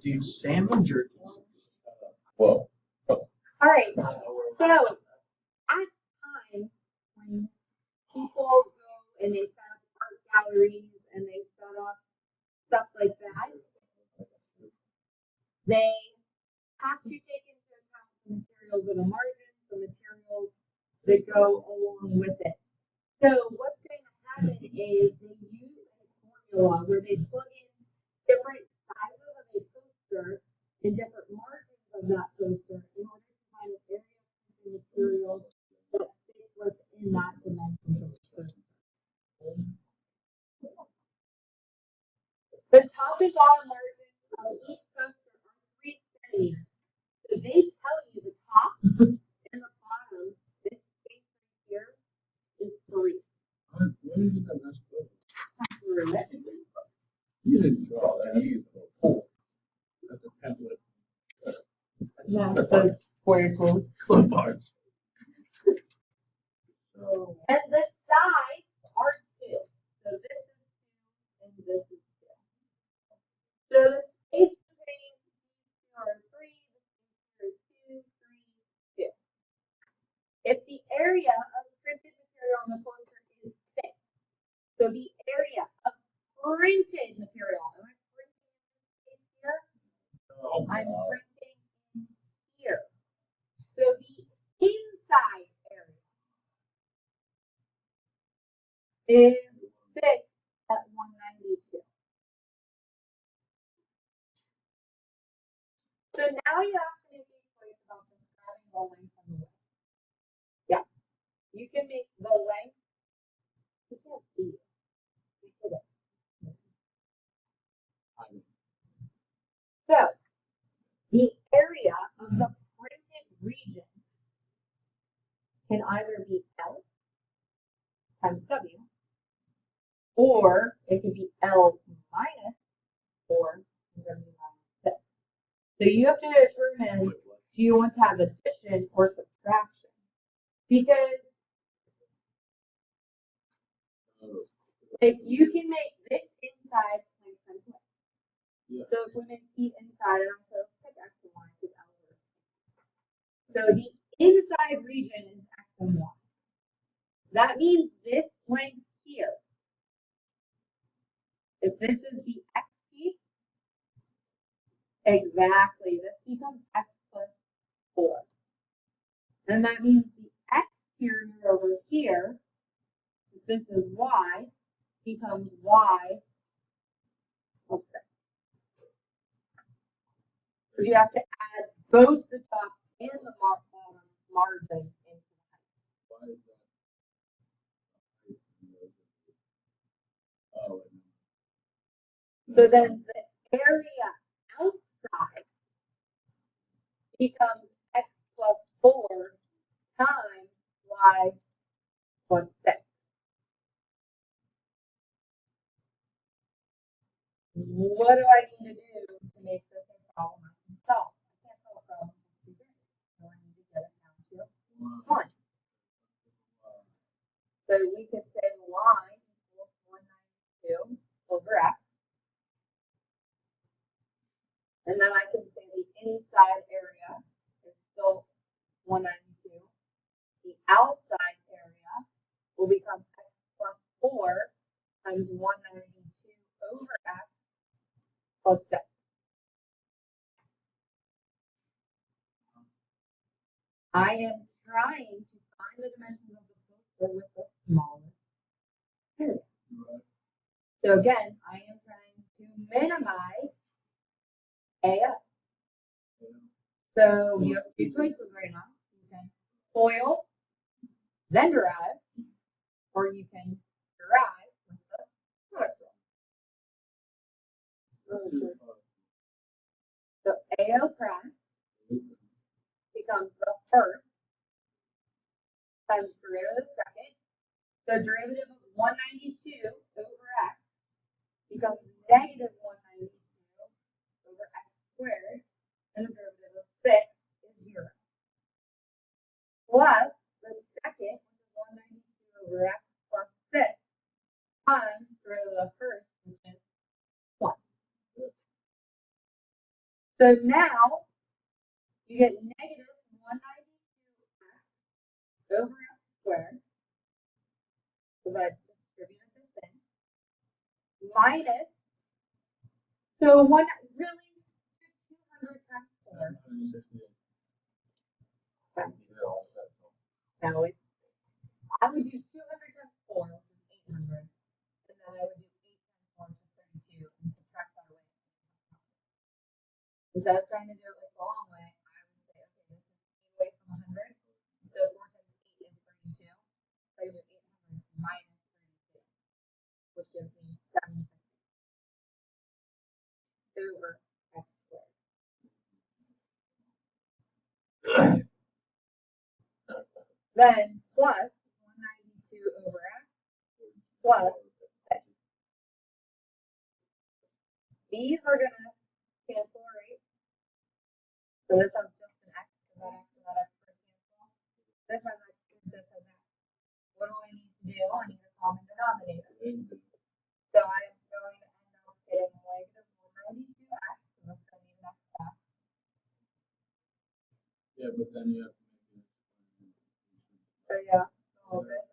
Dude, salmon jerky. Whoa. All right. So at times when people go and they set up art galleries and they set up stuff like that, they have to take into account the materials of the margins, the materials that go along with it. So what's going to happen is they use a formula where they plug in different sizes of a poster and different margins of that poster in order to find an area of the material that fits within that dimension of the poster. The top and bottom margins of each poster are 3 centimeters. So they tell you the top and the bottom, this space right here is 3. When did you come this book? You didn't draw that. You used the pool. That's a template. Yeah, the square tools. Clip art. So, and the sides are 2. So this is 2 and this is 2. So the space between these are 3, the space here is 2, 3, 2. If the area of the printed material on the poster is 6, so the area of printed material, am I printing in here? I'm printing in here. So the inside area is 6 at 192. So now you have to make a choice about describing the length and the width. Yeah, you can make the length. You can't see it. You hit it. So the area of the printed region can either be L times W, or it could be L minus 4 W minus 6. So you have to determine, do you want to have addition or subtraction? Because if you can make this inside length times width. Yeah. So if we make T inside, and also pick X and Y because L is. So the inside region is X and Y. That means this length here, if this is the X piece, exactly, this becomes X plus 4. And that means the exterior over here, if this is Y, becomes Y plus 6. So you have to add both the top and the bottom margin into the height. Why is that? Oh, So then the area outside becomes X plus 4 times Y plus 6. What do I need to do to make this a problem I can solve? I can't solve a problem with 2 variables, so I need to get it down to 1. So we could say Y equals 192 over X. And then I can say the inside area is still 192. The outside area will become X plus 4 times 192 over X plus 6. I am trying to find the dimensions of the poster with the smallest area. So again, I am trying to minimize AF. So you have 2 choices right now. You can FOIL, then derive, or you can derive with the product rule. So AO prime becomes the first times derivative of the second. So derivative of 192 over X becomes negative 192 over X squared, and the derivative of 6 is 0. Plus the second, which is 192 over X plus 6, times derivative of the first, which is 1. So now you get negative 192x over x squared, because I distributed this in, minus, so one really 200 times 4. 768. No, it's, I would do 200 times 4, which is 800, and then I would do 8 times 4, which is 32, and subtract that away. Instead of trying to do it like the long way, I would say, okay, this is 8 away from 100, so 4 times 8 is 32, so I do 800 minus 32, which gives me 760 over x squared. Then plus 192 over x plus x. These are going to cancel, right? So this has just an x, because that x would cancel. This has x, this has x. What do I need to do? I need a common denominator. So I am going to end up getting negative 192x, and that's going to be an x back. Yeah, but then you have to make it. So yeah, so this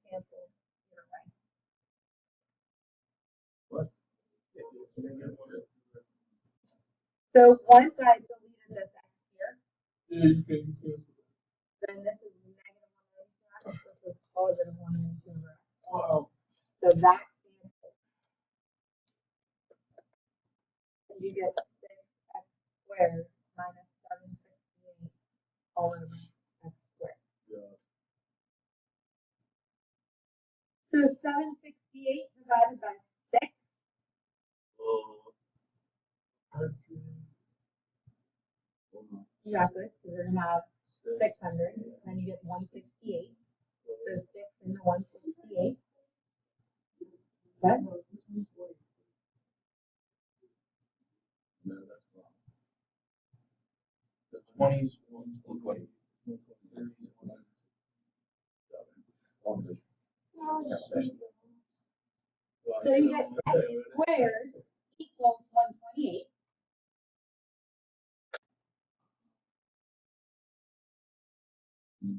cancels either way. What? So once I deleted this x here, Yeah, you can cancel it. then this is negative 192x, this is positive 192 over x. Wow. So that cancels. And you get 6x squared minus 768 all over x squared. Yeah. So 768 divided by 6. Exactly, because we're going to have 600, then you get 168. So 6 into 168. What? No, that's wrong. The 20s, 120. So you get x squared equals 128.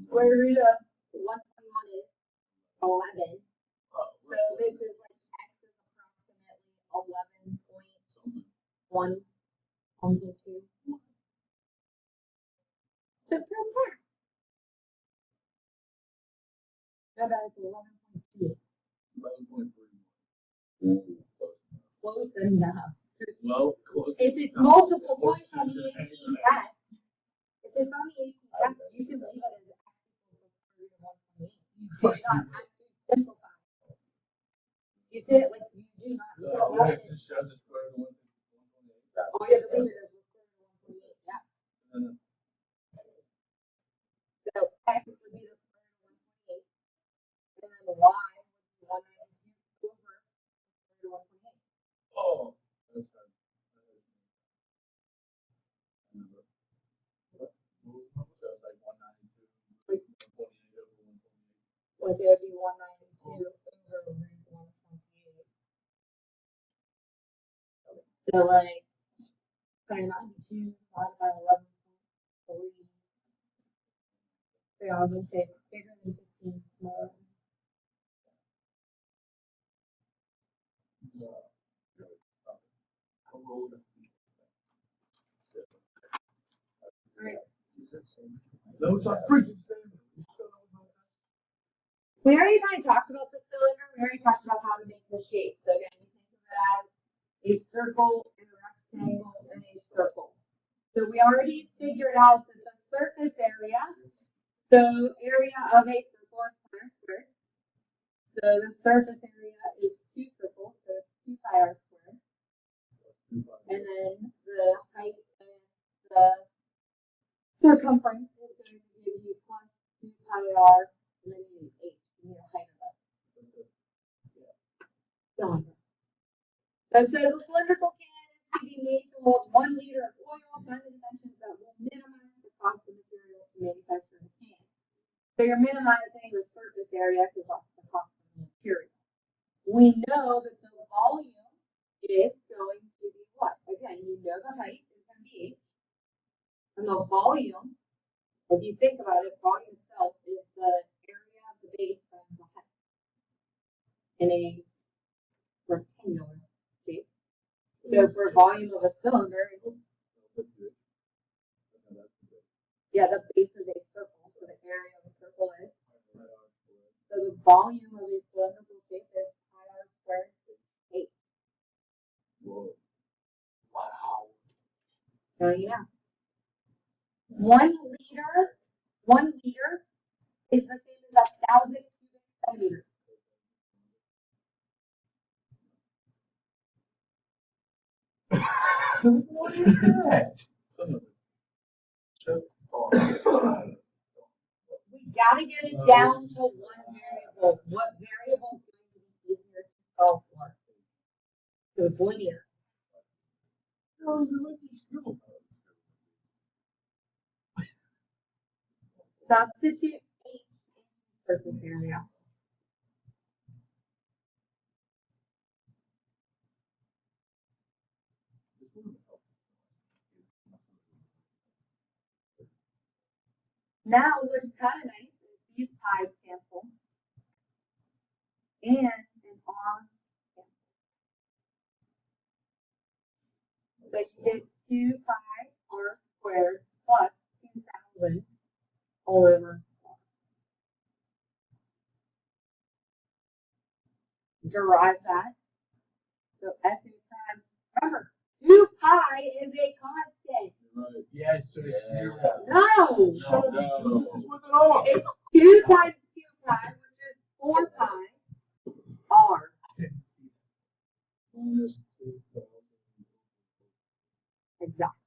Square root of 121 is 11. So this is like x is approximately 11.1, 1.2. Just prove that. No, that's 11.2. 11.3. Close enough. Well, close. If it's multiple choice on the AP test, if it's on the AP test, you can leave it as x equals the square root of 128. You do not have to simplify. You did it like you do not. You don't have to. Just shove the square root of 128. Oh, you have to leave it as the square root of 128. Yeah. So x would be the square root of 128, and then the y would be 192 over the square root of 128. Oh, that's right. So it's like 192. 128 over 128. Like it would be 192 over root 128. So like 92 divided by 11.3. So I was gonna say it's bigger than 15, smaller. Alright. Those are freaking same. We already kind of talked about the cylinder. We already talked about how to make the shape. So again, you think of it as a circle, a rectangle, and a circle. So we already figured out that the surface area, so area of a circle is pi r squared. So the surface area is 2 circles, so it's 2 pi r squared. And then the height and the circumference is going to give you plus 2 pi r, and then you need h, you need a height of it. Cylinder. So it says a cylindrical can can be made to hold 1 liter of oil by the dimensions that will minimize the cost of material to manufacture the can. So you're minimizing the surface area because that's the cost of the material. We know that the volume is going to be what? Again, you know the height is going to be h, and the volume, if you think about it, volume itself is the area of the base times the height in a rectangular shape. So for volume of a cylinder, it's, yeah, the base is a circle, so the area of a circle is. So the volume of a cylindrical shape is pi r squared 8. Whoa. Wow. So you know. 1 liter is the same as 1,000 cubic centimeters. What is that? We gotta get it down to one variable. What variable is going to be easier to solve for? So it's linear. Substitute H in surface area. Now what's kind of nice is these pi's cancel. And an R cancel. So you get 2 pi r squared plus 2,000 all over R. Derive that. So SA prime, remember, 2 pi is a constant. Right. Yes, sir. Yeah. No! No. It's 2 times 2 pi, which is 4 pi r. Minus 2,000. Exactly.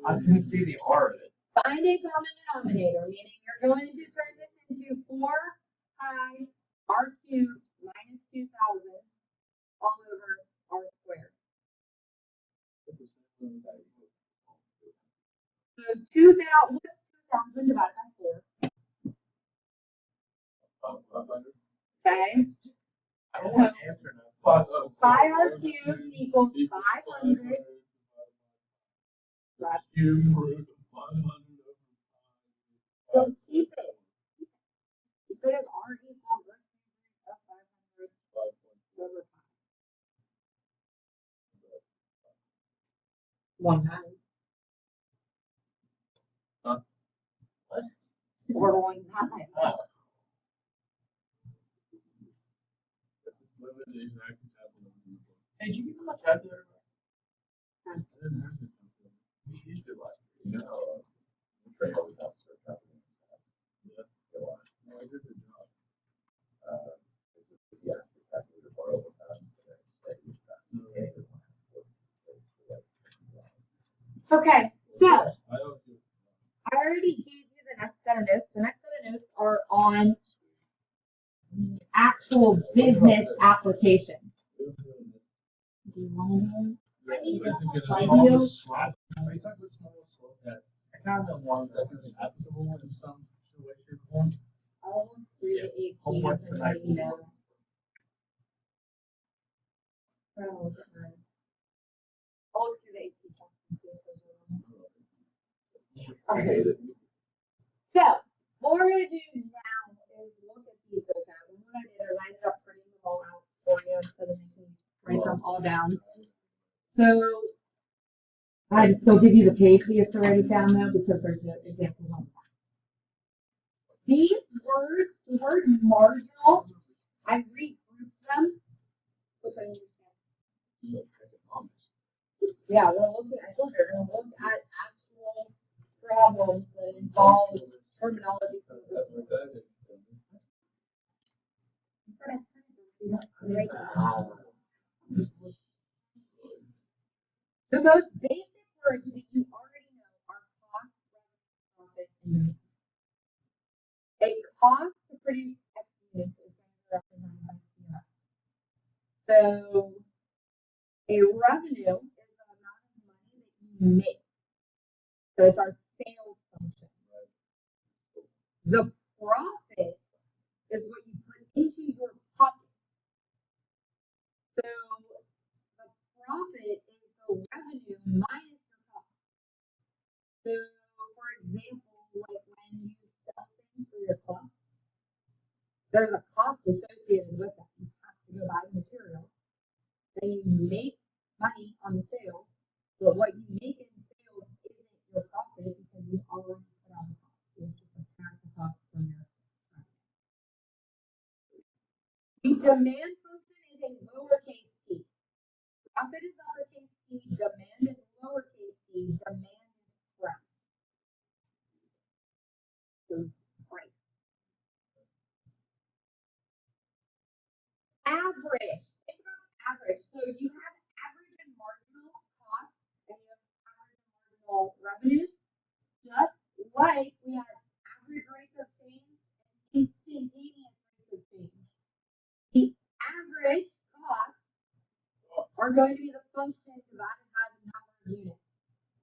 I can see the R in it. Find a common denominator, meaning you're going to turn this into 4 pi r cubed minus 2,000 all over r squared. So 2,000, what's 2,000 divided by 4? Okay. I don't want to answer now. Plus, Pi r cubed equals 500. So keep it. Keep it as r equals 500 over 5. 1/9. Huh? What? Or 1/9. This is literally the exact calculation. Hey, did you give me my calculator? I didn't have to calculate. We used it last year. No. Trey always has to start calculating. Yeah. Go on. No, I did the job. This is the actual calculator bar over time. Okay, so I owe you. I already gave you the next set of notes. The next set of notes are on actual business applications. Do you want to? I need to Are you help you. talking about small slope? Yes. I kind of want that is applicable in some way, shape, or form. I'll look through the APs and let you know. Oh, God. I'll look through the AP tests and see if there's one. Okay. So, what we're going to do now is look at these vocab. And what I did is I ended up printing them all out for you instead of making you write them all down. So, I'd still give you the page so you have to write it down though because there's no examples on that. These words, the word marginal, I regrouped them, which I understand. Yeah, we're looking, I told you, we're going to look at actual problems that involve terminology. The most basic words that you already know are cost, revenue, profit, and demand. A cost to produce X units is going to be represented by CF. So a revenue is the amount of money that you make. So it's our sales function. The profit is what you put into your pocket. So the minus your cost. So, for example, like when you sell things for your clubs, there's a cost associated with that. You have to go buy the material. Then you make money on the sales, but what you make in sales isn't your profit because you already put on the cost. You have to subtract the cost from your profit. The demand function is a lowercase t. Profit is uppercase t, demand is lowercase t, demand is price. Price. Average. Think about average. So you have average and marginal costs, and you have average and marginal revenues. Just like we have average rates of change and instantaneous rates of change. The average costs are going to be the function divided by the number of units.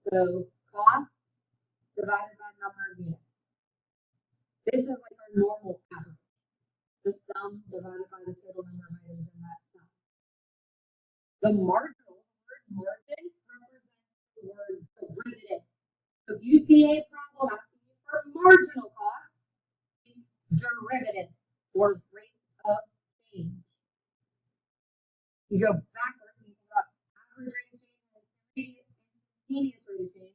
So cost divided by number of units. This is like our normal average. The sum divided by the total number of items in that sum. The marginal word margin represents the word derivative. So if you see a problem asking you for marginal cost, derivative or rate of change. You go backwards and think about average rate of change and instantaneous rate of change.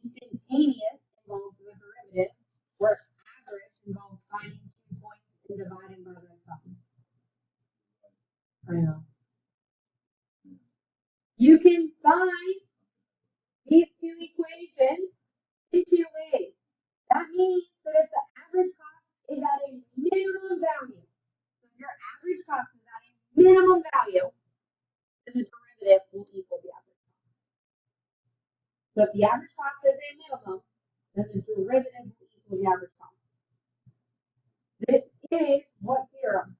Instantaneous involves the derivative, where average involves finding 2 points and dividing by their sums. I know. You can find these two equations in 2 ways. That means that if the average cost is at a minimum value, so if your average cost is at a minimum value, then the derivative will equal the average cost. So if the average cost is a minimum, then the derivative will equal the average cost. This is what theorem?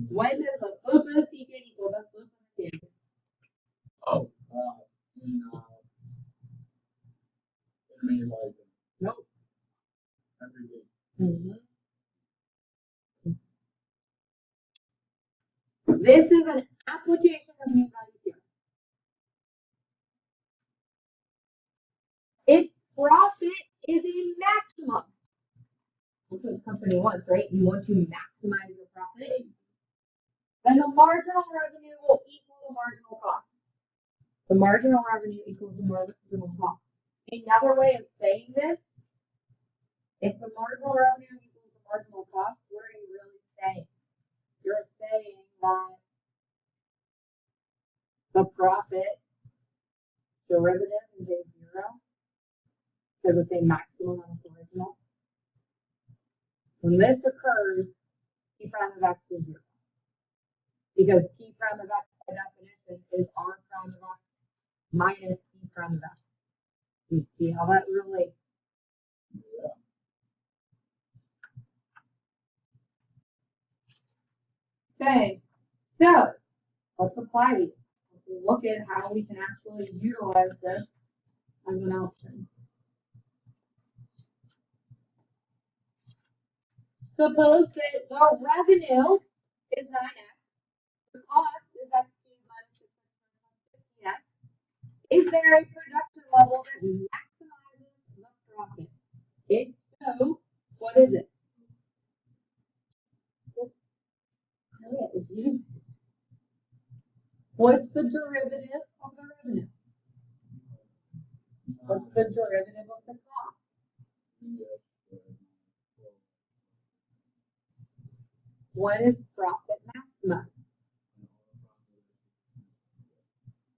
When does the slope of the secant equal the slope of the tangent? Oh, Nope. every day. This is an application of mean value theorem. If profit is a maximum, that's what the company wants, right? You want to maximize your profit, then the marginal revenue will equal the marginal cost. The marginal revenue equals the marginal cost. Another way of saying this, if the marginal revenue equals the marginal cost, what are you really saying? You're saying that the profit derivative is a 0 because it's a maximum on its original. When this occurs, P prime of x is 0. Because P prime of x by definition is R prime of x minus C prime of x. You see how that relates? Okay, so let's apply these. Let's look at how we can actually utilize this as an option. Suppose that the revenue is 9x, the cost is x cubed minus 6x plus 15x. Is there a production level that maximizes the profit? If so, what is it? What's the derivative of the revenue? What's the derivative of the cost? What is profit maximized?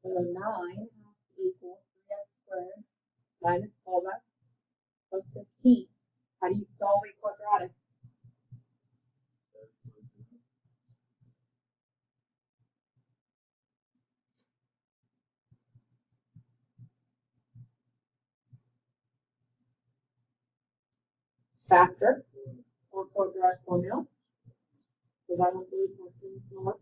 So 9 has to equal 3x squared minus 12x plus 15. How do you solve a quadratic? Factor or quadratic formula? Because I don't believe something is going to work.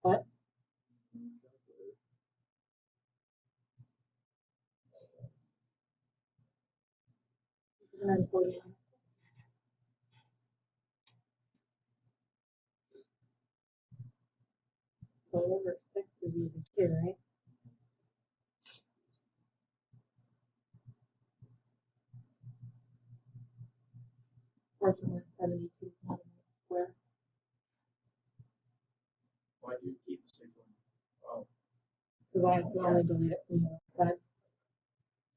What? So over 6 is easy too, right? Working with 72 centimeters square. Why do you keep the 6 on? Oh, Because I can only delete it from the outside.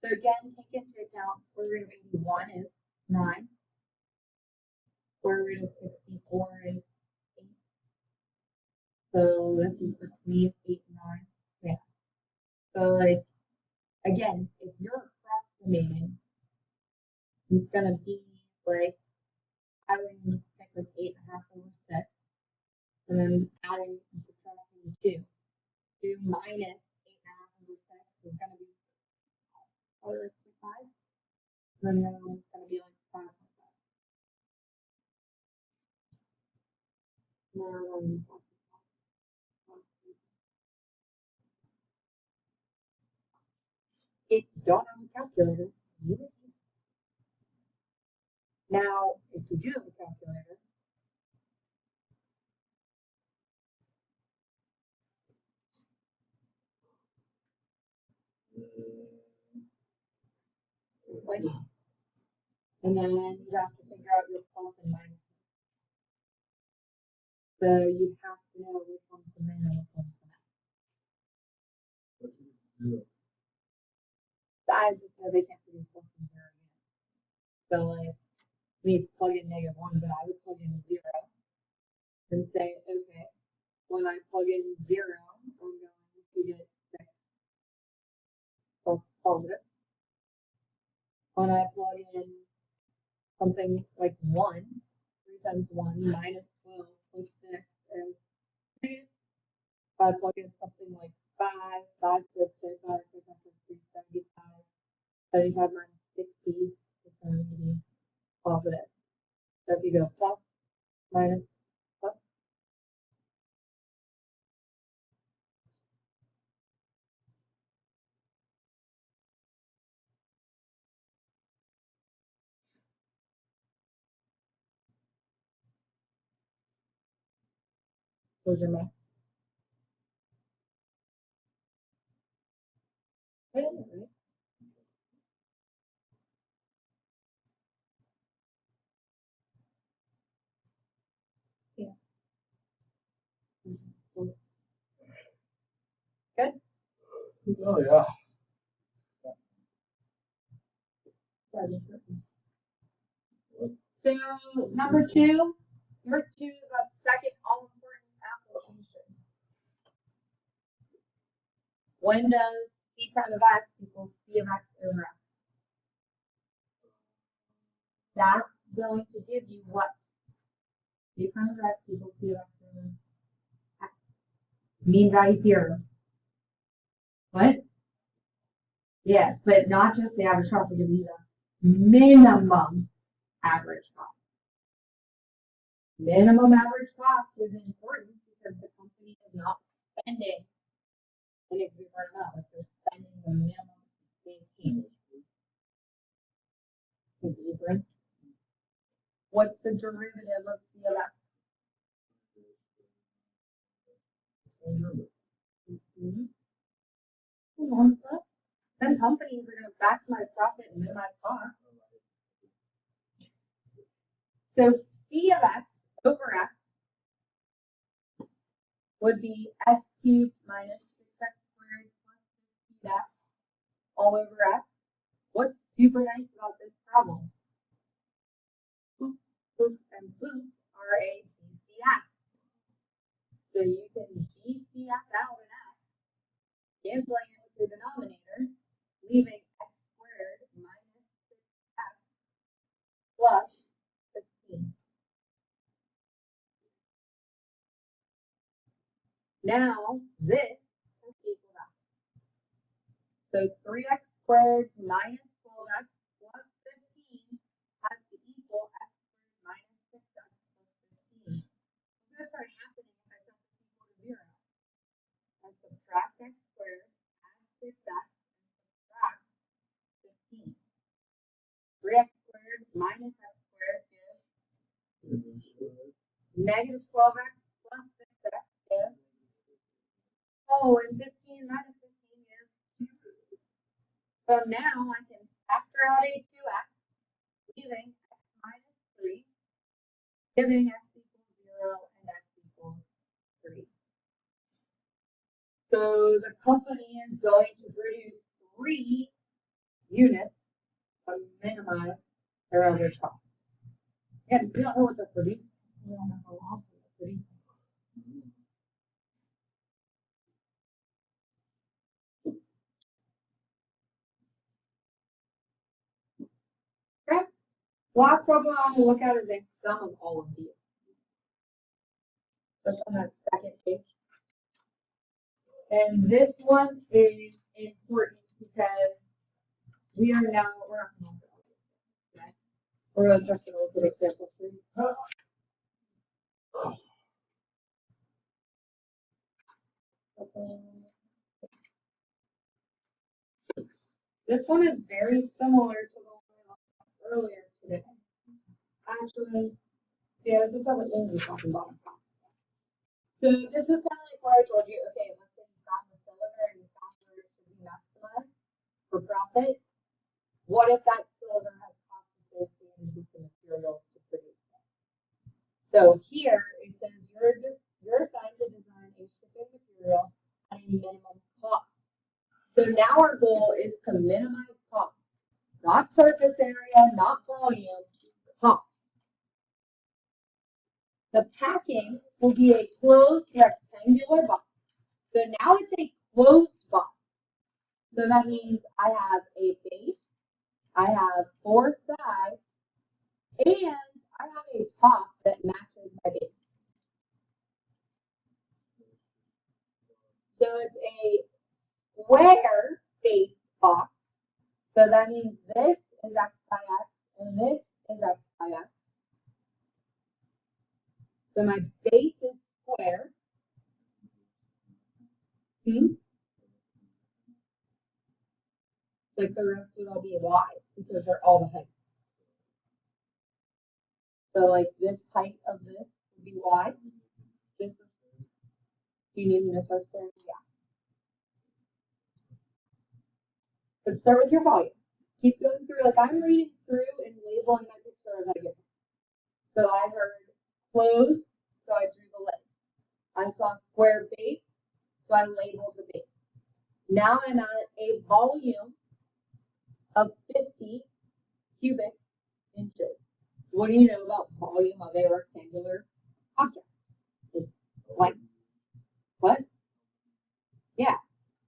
So again, take into account square root of 81 is 9. Square root of 64 is 8. So this is between 8 and 9. Yeah. So like, again, if you're approximating, it's gonna be like, I would just pick like 8.5 over 6, and then adding and subtracting 2. 2 minus 8.5 over 6 is gonna be probably like 5. And then the other one's gonna be like 5. If you don't have a calculator, use it. Now, if you do have a calculator, like, and then you have to figure out your plus and minus. So you have to know which one's the min and which one's the max. I just know they can't produce less than 0 units. So like, we plug in -1, but I would plug in 0 and say, okay, when I plug in 0, I'm going to get 6. That's positive. When I plug in something like 1, 3 times 1 minus 12 plus 6 is negative. If I plug in something like 5, 5 squared is 5, 5 times 3 is 75. 75 minus 60 is going to be positive. So if you go plus, minus, plus, what's your math? Yeah, right? Yeah. Good? Oh, yeah. So number 2 is that second all important application. When does c prime of x equals c of x over x? That's going to give you what? C prime of x equals c of x over x. Mean value theorem. What? Yeah, but not just the average cost, it gives you the minimum average cost. Minimum average cost is important because the company is not spending an exuberant amount, like they're spending the minimum they can. Exuberant. What's the derivative of C of X? Some companies are going to maximize profit and minimize cost. So C of X over X would be X cubed minus 6x squared plus 15x all over X. What's super nice about this problem? Boop, boop, and boop are a GCF. So you can GCF out an X, canceling it with the denominator, leaving X squared minus 6x plus 15. Now, this is equal So 3x squared minus 12x plus 15 has to equal x squared minus 6x plus 15. What's going to start happening if I set this equal to 0? I subtract x squared, add 6x, and subtract 15. 3x squared minus x squared gives negative 12x plus 6x gives, oh, and 15 minus 15 gives. So now I can factor out a 2x, leaving x minus 3, giving x equals 0 and x equals 3. So the company is going to produce 3 units to minimize their average cost. Again, we don't know what they're producing. We don't know how often they're producing. Okay. Last problem I want to look at is a sum of all of these. So it's on that second page. And this one is important because we're not going to look at all of this, okay? We're just going to look at example 3. This one is very similar to the one we looked at earlier today. Actually, yeah, this is how it is talking about cost. So this is kind of like where I told you, okay, let's say you found the cylinder and you found where it should be maximized for profit. What if that cylinder has costs associated with the materials to produce it? So here it says you're assigned to design a shipping material at a minimum cost. So now our goal is to minimize cost, not surface area, not volume, cost. The packing will be a closed rectangular box. So now it's a closed box. So that means I have a base, I have 4 sides, and I have a top that matches my base. So it's a square based box. So that means this is x by x and this is x by x. So my base is square. Like the rest would all be y's because they're all the heights. So like this height of this would be y. This is, do you need a surface area? Yeah. But start with your volume. Keep going through, like I'm reading through and labeling my picture as I go. So I heard closed, so I drew the lid. I saw square base, so I labeled the base. Now I'm at a volume of 50 cubic inches. What do you know about volume of a rectangular object? It's like, what? Yeah.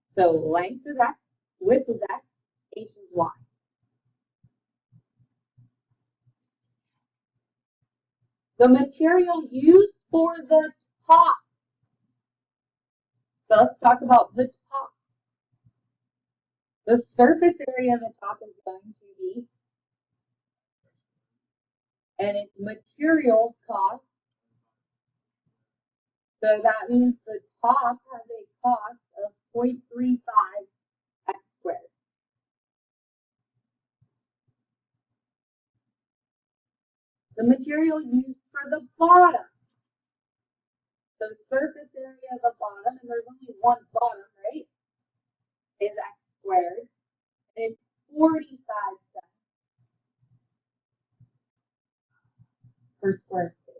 So length is x, width is x, h is y. The material used for the top. So let's talk about the top. The surface area of the top is going to be, and its materials cost. So that means the top has a cost of 0.35 x squared. The material used for the bottom. So surface area of the bottom, and there's only one bottom, right? Is x squared. And it's 45 cents per square space.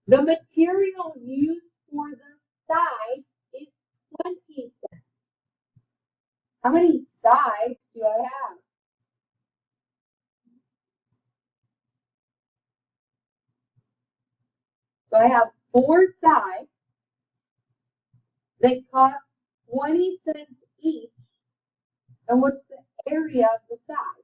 The material used for the side is 20 cents. How many sides do I have? So I have 4 sides that cost 20 cents each. And what's the area of the side?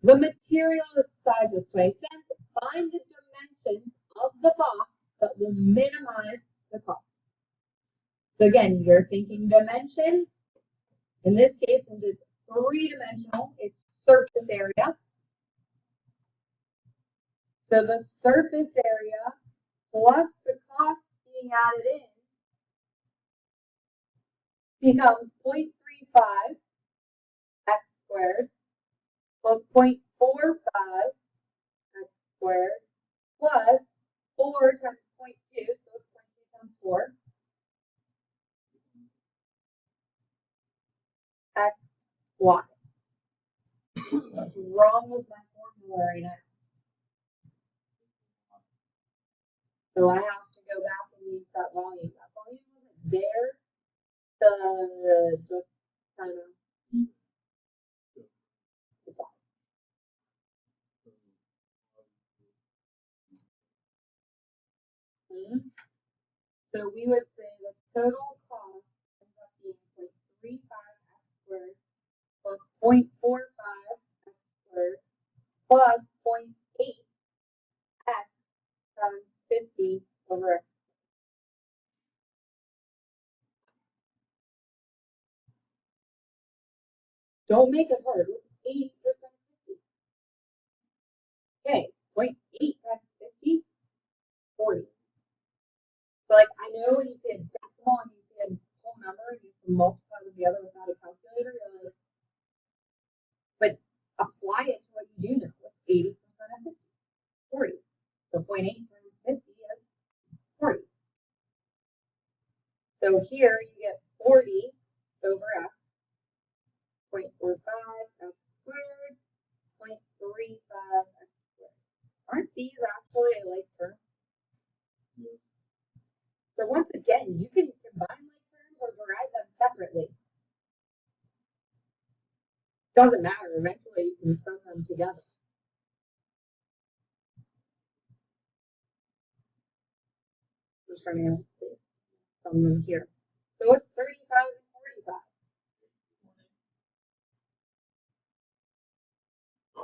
The material is size is 20 cents. Find the dimensions of the box that will minimize the cost. So again, you're thinking dimensions. In this case, since it's three-dimensional, it's surface area. So the surface area plus the cost being added in becomes 0.35 x squared plus 0.45 x squared plus 4 times 0.2, so it's 0.2 times 4, x, y. What's wrong with my formula right now? So I have to go back and use that volume. That volume wasn't there to just kind of. So we would say the total cost ends up being 0.35 x squared plus 0.45 x squared plus 0.8 x times 50 over x. Don't make it hard. What's 80% of 50? Okay, 0.8 times 50, 40. So like I know when you say a decimal and you say a whole number and you can multiply with the other without a calculator, you're like, but apply it to what you do know. What's 80% of 50? 40. So 0.8 times 50 is 40. So here you get 40 over x, 0.45 x squared, 0.35 x squared. Aren't these actually a like term? So once again, you can combine like terms or derive them separately. Doesn't matter. Eventually, you can sum them together. Just running out of space. Sum them here. So it's 35 and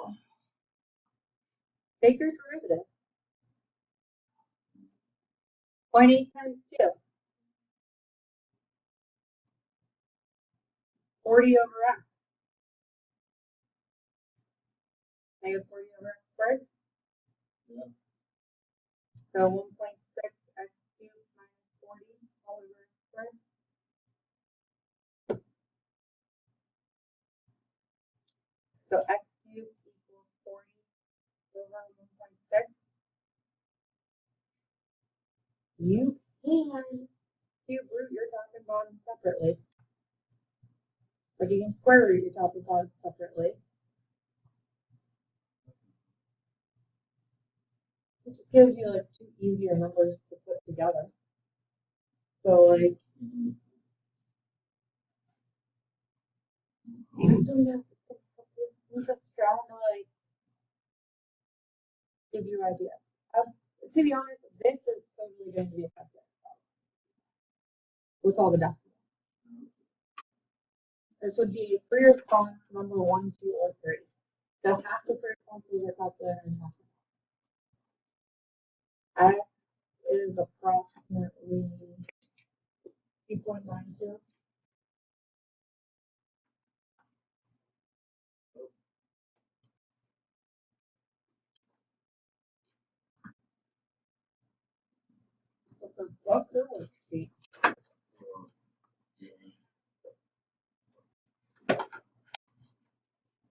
45. Take your derivative. 0.8 times 2. 40 over x. Negative 40 over x squared. Yeah. So 1.6 x cubed minus 40 all over x squared. So x cubed equals 40 over 1.6. You can cube root your top and bottom separately. But you can square root your top and bottom separately. It just gives you like two easier numbers to put together. So like you don't have to just trying to like give you ideas. To be honest, this is totally going to be effective with all the decimals. This would be free response number 1, 2, or 3. So half the free responses are calculated and half. X is approximately 2.92. What the worksheet?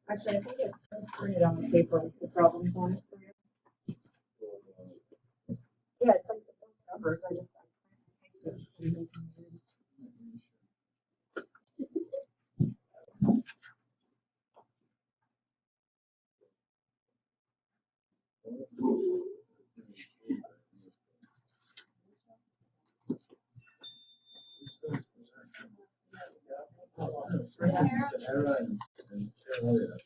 Actually, I think it's printed on the paper with the problems on it for you. Yeah, it's like the numbers. I just Sarah and Sarah.